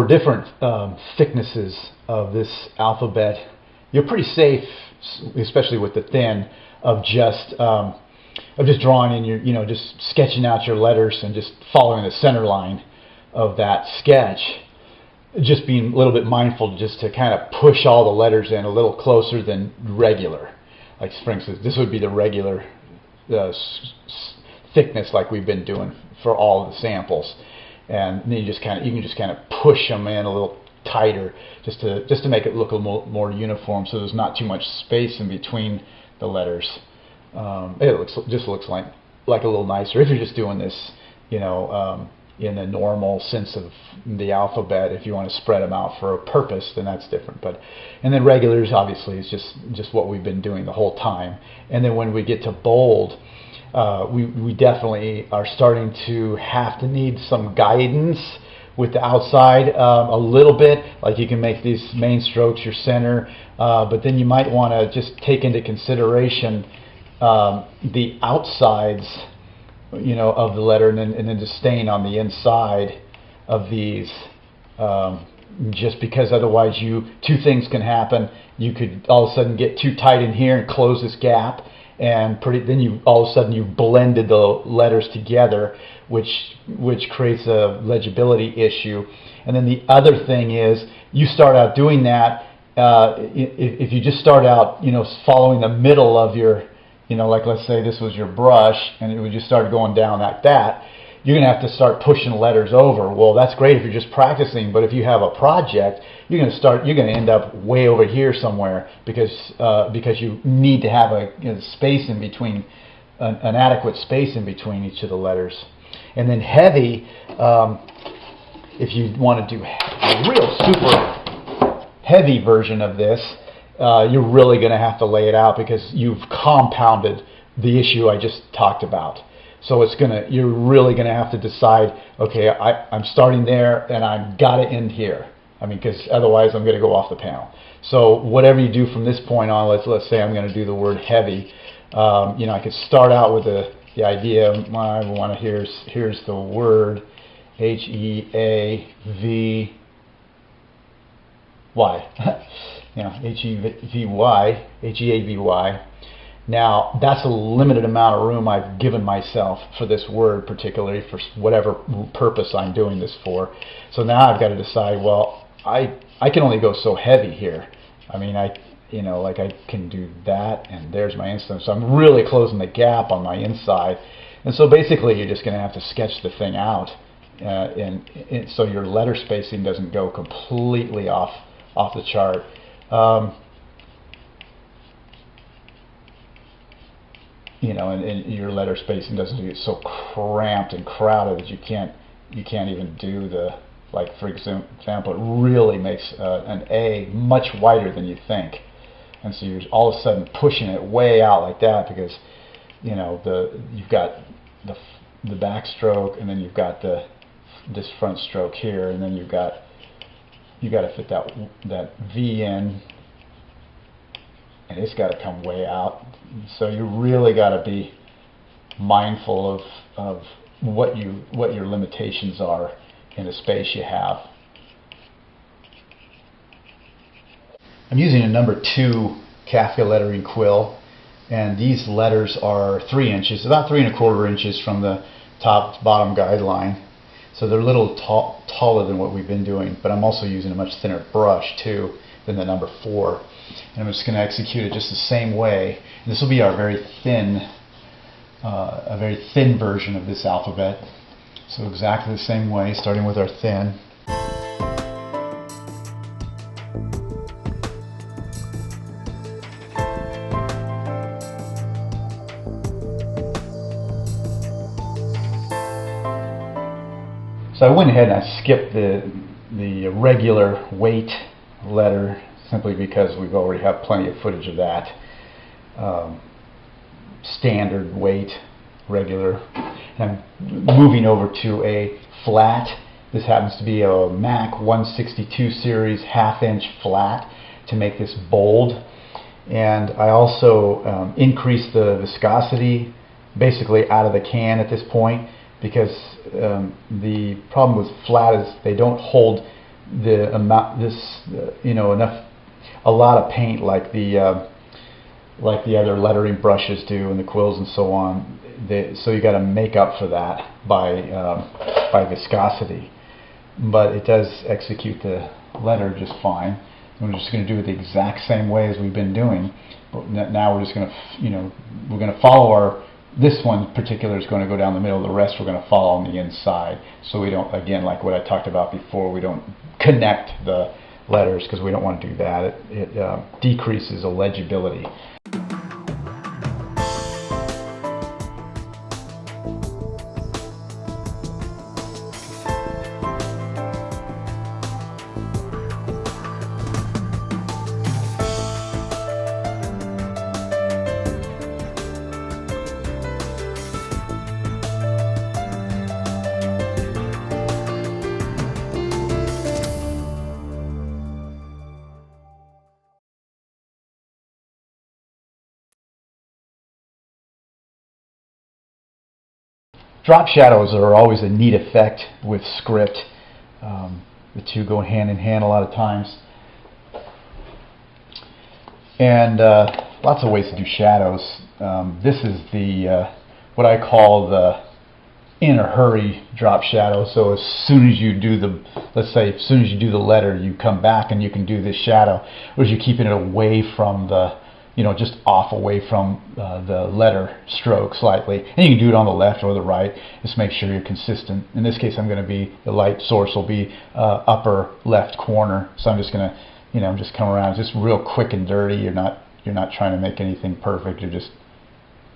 for different thicknesses of this alphabet, you're pretty safe, especially with the thin, of just drawing in your, just sketching out your letters and just following the center line of that sketch. Just being a little bit mindful just to kind of push all the letters in a little closer than regular. Like for instance, this would be the regular thickness like we've been doing for all of the samples, and then you can just kind of push them in a little tighter just to make it look a little more uniform, so there's not too much space in between the letters. It just looks like a little nicer if you're just doing this, in the normal sense of the alphabet. If you want to spread them out for a purpose, then that's different. And then regulars obviously is just what we've been doing the whole time. And then when we get to bold, we definitely are starting to need some guidance with the outside a little bit. Like you can make these main strokes your center, but then you might want to just take into consideration the outsides, of the letter, and then just staying on the inside of these, just because otherwise two things can happen. You could all of a sudden get too tight in here and close this gap, and then all of a sudden you blended the letters together, which creates a legibility issue. And then the other thing is, you start out doing that, if you just start out following the middle of your, like let's say this was your brush and it would just start going down like that, you're going to have to start pushing letters over. Well, that's great if you're just practicing, but if you have a project, you're going to end up way over here somewhere because you need to have a space in between, an adequate space in between each of the letters. And then heavy, if you want to do a real super heavy version of this, you're really going to have to lay it out because you've compounded the issue I just talked about. So you're really going to have to decide, okay, I'm starting there and I've got to end here. Because otherwise I'm going to go off the panel. So whatever you do from this point on, let's say I'm going to do the word heavy. I could start out with the idea. I want to here's the word Heavy. Heavy. Now that's a limited amount of room I've given myself for this word, particularly for whatever purpose I'm doing this for. So now I've got to decide, well, I can only go so heavy here. I can do that, and there's my instance. So I'm really closing the gap on my inside. And so basically you're just going to have to sketch the thing out, and so your letter spacing doesn't go completely off the chart. And your letter spacing doesn't get so cramped and crowded that you can't even do for example, it really makes an A much wider than you think, and so you're all of a sudden pushing it way out like that because you've got the back stroke, and then you've got this front stroke here, and then you got to fit that V in, and it's got to come way out. So you really got to be mindful of what your limitations are in the space you have. I'm using a number 2 Kafka lettering quill, and these letters are 3 inches, about 3 1/4 inches from the top to bottom guideline. So they're a little taller than what we've been doing, but I'm also using a much thinner brush too than the number 4. And I'm just going to execute it just the same way. And this will be our very thin version of this alphabet. So exactly the same way, starting with our thin. So I went ahead and I skipped the regular weight letter simply because we've already have plenty of footage of that. Standard weight, regular. And I'm moving over to a flat. This happens to be a Mac 162 series 1/2 inch flat to make this bold. And I also increased the viscosity basically out of the can at this point, because the problem with flat is they don't hold the amount, enough, a lot of paint like the other lettering brushes do and the quills and so on. So you got to make up for that by viscosity, but it does execute the letter just fine. And we're just going to do it the exact same way as we've been doing. But now we're just going to, we're going to follow this one in particular is going to go down the middle. The rest we're going to follow on the inside. So we don't, again, like what I talked about before, we don't connect the letters because we don't want to do that. It decreases the legibility. Drop shadows are always a neat effect with script. The two go hand in hand a lot of times. And lots of ways to do shadows. This is the what I call the in a hurry drop shadow. So as soon as you do let's say as soon as you do the letter, you come back and you can do this shadow. Whereas you're keeping it away from the, just off away from the letter stroke slightly. And you can do it on the left or the right. Just make sure you're consistent. In this case, I'm going to be, the light source will be upper left corner. So I'm just going to, just come around just real quick and dirty. You're not trying to make anything perfect. You're just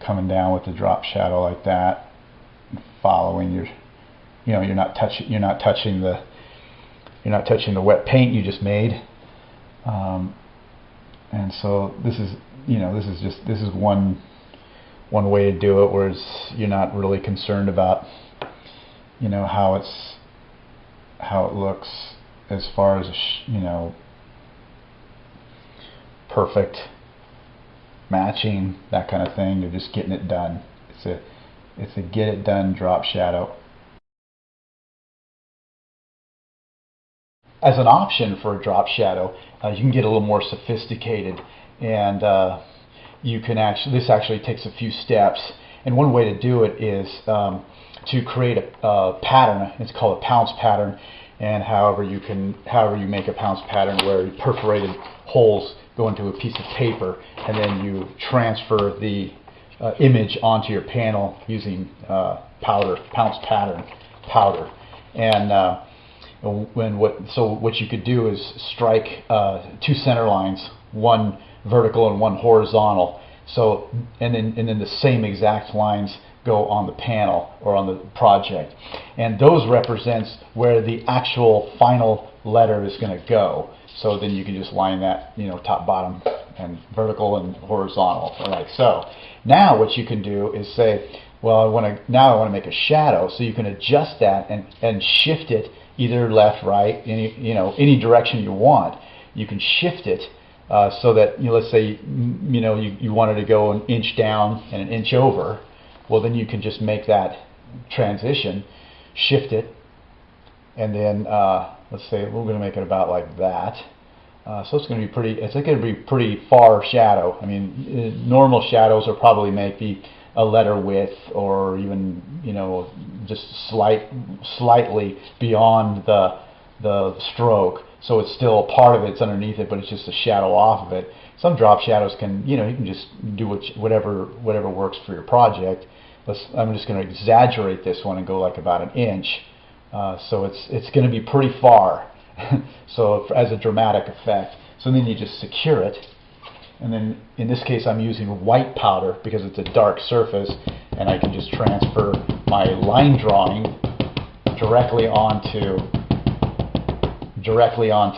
coming down with the drop shadow like that, following your, you're not touching the wet paint you just made. And so this is one way to do it, whereas you're not really concerned about how it looks as far as perfect matching, that kind of thing. You're just getting it done. It's a get it done drop shadow. As an option for a drop shadow, you can get a little more sophisticated, and this actually takes a few steps. And one way to do it is to create a pattern. It's called a pounce pattern. And however you make a pounce pattern where perforated holes go into a piece of paper, and then you transfer the image onto your panel using pounce pattern powder. And what you could do is strike two center lines, one vertical and one horizontal. So and then the same exact lines go on the panel or on the project, and those represents where the actual final letter is going to go. So then you can just line that, top, bottom, and vertical and horizontal, like so. Now what you can do is say, well, I want to make a shadow. So you can adjust that and shift it either left, right, any direction you want. You can shift it so that, let's say you wanted to go an inch down and an inch over. Well, then you can just make that transition, shift it, and then let's say we're going to make it about like that. So it's going to be pretty far shadow. I mean, normal shadows are probably maybe a letter width, or even just slightly beyond the stroke. So it's still a part of it. It's underneath it, but it's just a shadow off of it. Some drop shadows can, you can just do whatever works for your project. I'm just going to exaggerate this one and go like about an inch. So it's going to be pretty far. So as a dramatic effect. So then you just secure it. And then in this case I'm using white powder because it's a dark surface, and I can just transfer my line drawing directly onto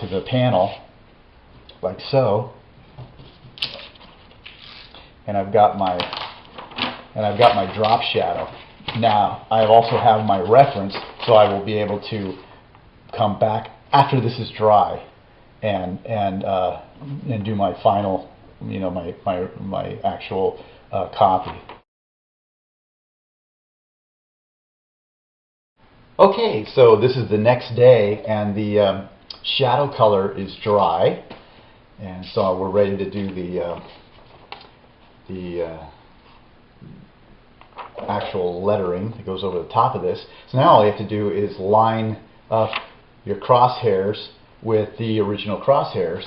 the panel, like so. And I've got my drop shadow. Now I also have my reference, so I will be able to come back after this is dry and do my final, my actual copy. Okay, so this is the next day, and shadow color is dry, and so we're ready to do the actual lettering that goes over the top of this. So now all you have to do is line up your crosshairs with the original crosshairs.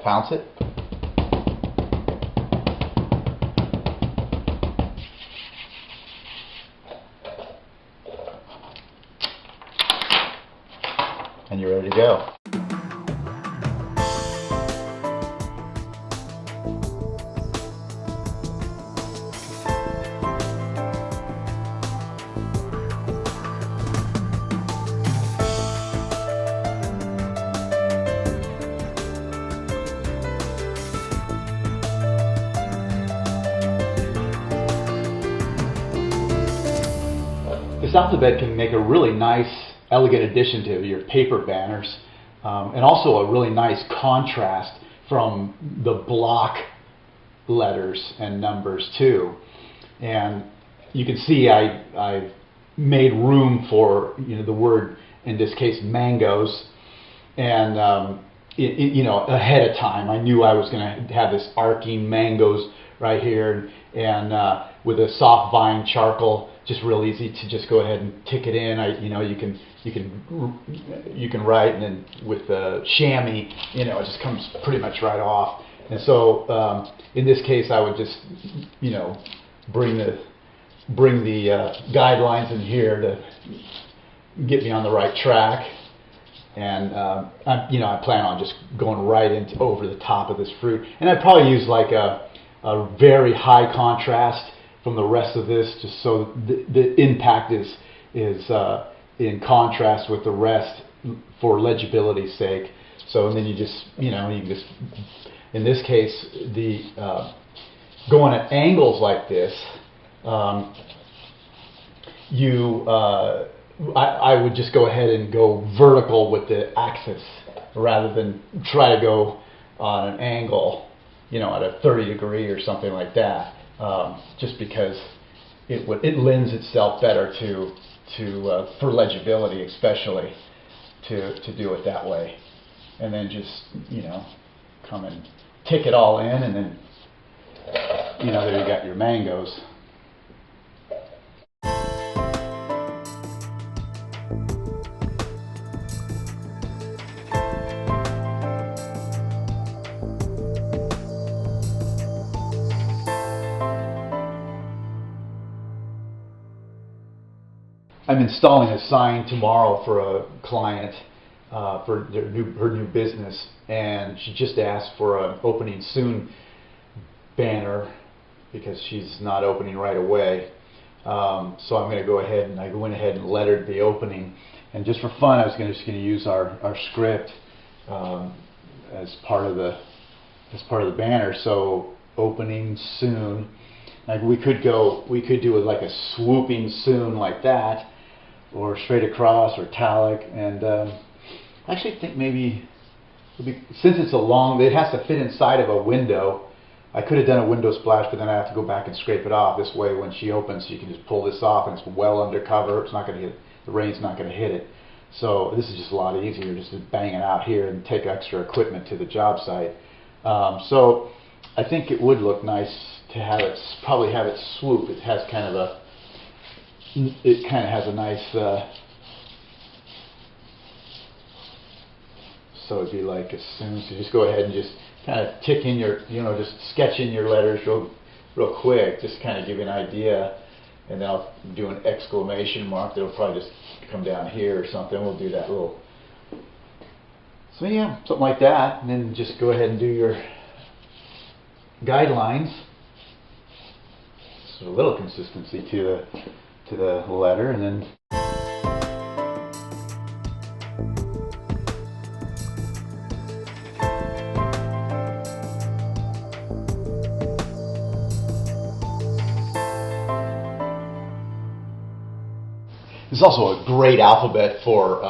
Pounce it. And you're ready to go. This alphabet can make a really nice, elegant addition to your paper banners, and also a really nice contrast from the block letters and numbers too. And you can see I made room for the word, in this case, mangoes, and ahead of time. I knew I was going to have this arcing mangoes right here, and with a soft vine charcoal, just real easy to just go ahead and tick it in. You can write, and then with the chamois, it just comes pretty much right off. And so in this case, I would just bring the guidelines in here to get me on the right track. And I plan on just going right over the top of this fruit, and I'd probably use like a very high contrast from the rest of this, just so the impact is in contrast with the rest for legibility's sake. So, and then you just in this case, going at angles like this, I would just go ahead and go vertical with the axis rather than try to go on an angle, at a 30 degree or something like that, just because it lends itself better to for legibility, especially to do it that way. And then just come and tick it all in, and then there you got your mangoes. I'm installing a sign tomorrow for a client for her new business, and she just asked for an opening soon banner because she's not opening right away. So I'm going to go ahead, and I went ahead and lettered the opening, and just for fun, I was just going to use our script as part of the banner. So opening soon. Like we could do it like a swooping soon like that, or straight across, or italic. And I actually think maybe since it's it has to fit inside of a window. I could have done a window splash, but then I have to go back and scrape it off. This way, when she opens, you can just pull this off, and it's well under cover. It's not going to hit the rain's not going to hit it. So this is just a lot easier, just to bang it out here and take extra equipment to the job site. So I think it would look nice to have it swoop. It has kind of has a nice. So it'd be like as soon as you just go ahead and just kind of tick in your, just sketch in your letters real quick, just kind of give you an idea, and then I'll do an exclamation mark that'll probably just come down here or something. We'll do that little. So yeah, something like that, and then just go ahead and do your guidelines. So a little consistency to the letter, and then. It's also a great alphabet for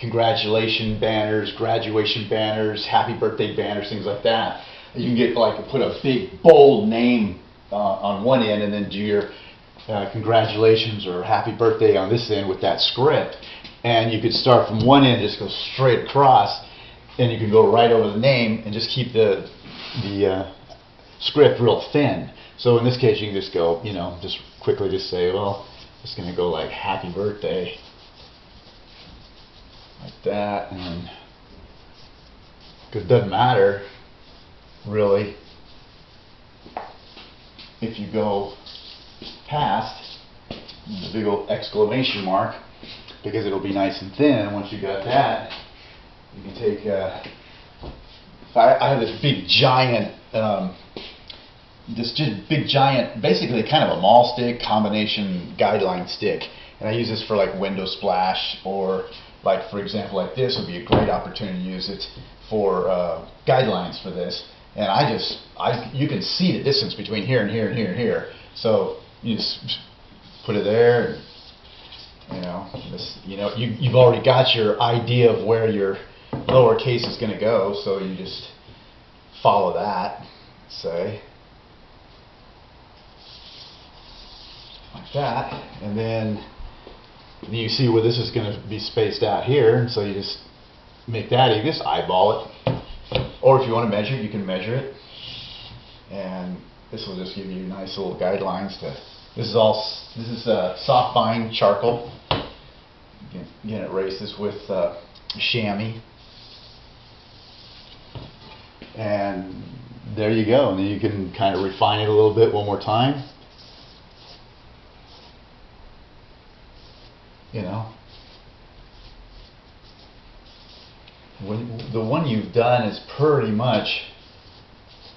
congratulation banners, graduation banners, happy birthday banners, things like that. You can get like put a big bold name on one end, and then do your congratulations or happy birthday on this end with that script. And you could start from one end, just go straight across, and you can go right over the name and just keep the script real thin. So in this case, you can just go, you know, just quickly just say, well, just going to go like happy birthday, like that, and then, because it doesn't matter really if you go past the big old exclamation mark, because it'll be nice and thin. Once you got that, you can take I have this big giant basically kind of a mall stick combination guideline stick, and I use this for like window splash, or like for example like this would be a great opportunity to use it for guidelines for this. And you can see the distance between here and here and here and here, so you just put it there, and, you've already got your idea of where your lowercase is going to go, so you just follow that, say, like that, and then you see where this is going to be spaced out here, and so you just make that, you just eyeball it, or if you want to measure it, you can measure it, and this will just give you nice little guidelines to. This is soft bind charcoal. Again, erase this with chamois. And there you go. And then you can kind of refine it a little bit one more time. The one you've done is pretty much,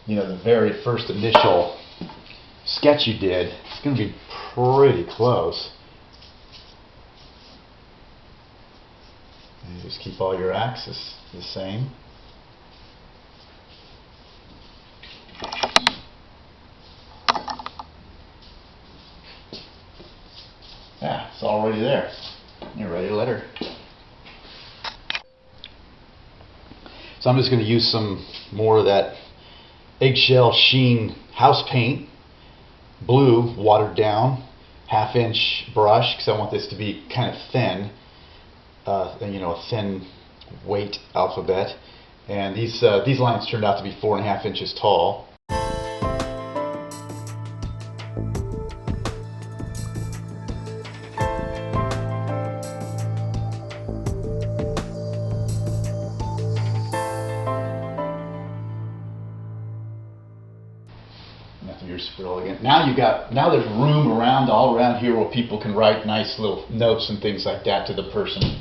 the very first initial sketch you did. It's going to be pretty close. And you just keep all your axes the same. Yeah, it's already there. You're ready to letter. So I'm just going to use some more of that eggshell sheen house paint, blue, watered down, 1/2-inch brush, because I want this to be kind of thin, a thin weight alphabet. And these lines turned out to be 4.5 inches tall. Now there's room all around here where people can write nice little notes and things like that to the person,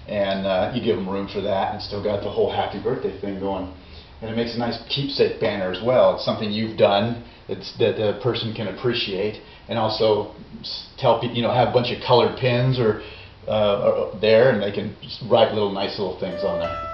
and you give them room for that, and still got the whole happy birthday thing going. And it makes a nice keepsake banner as well. It's something you've done that the person can appreciate, and also tell people, have a bunch of colored pens or there, and they can just write nice little things on there.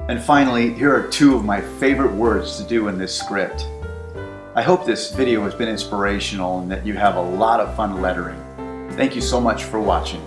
And finally, here are 2 of my favorite words to do in this script. I hope this video has been inspirational and that you have a lot of fun lettering. Thank you so much for watching.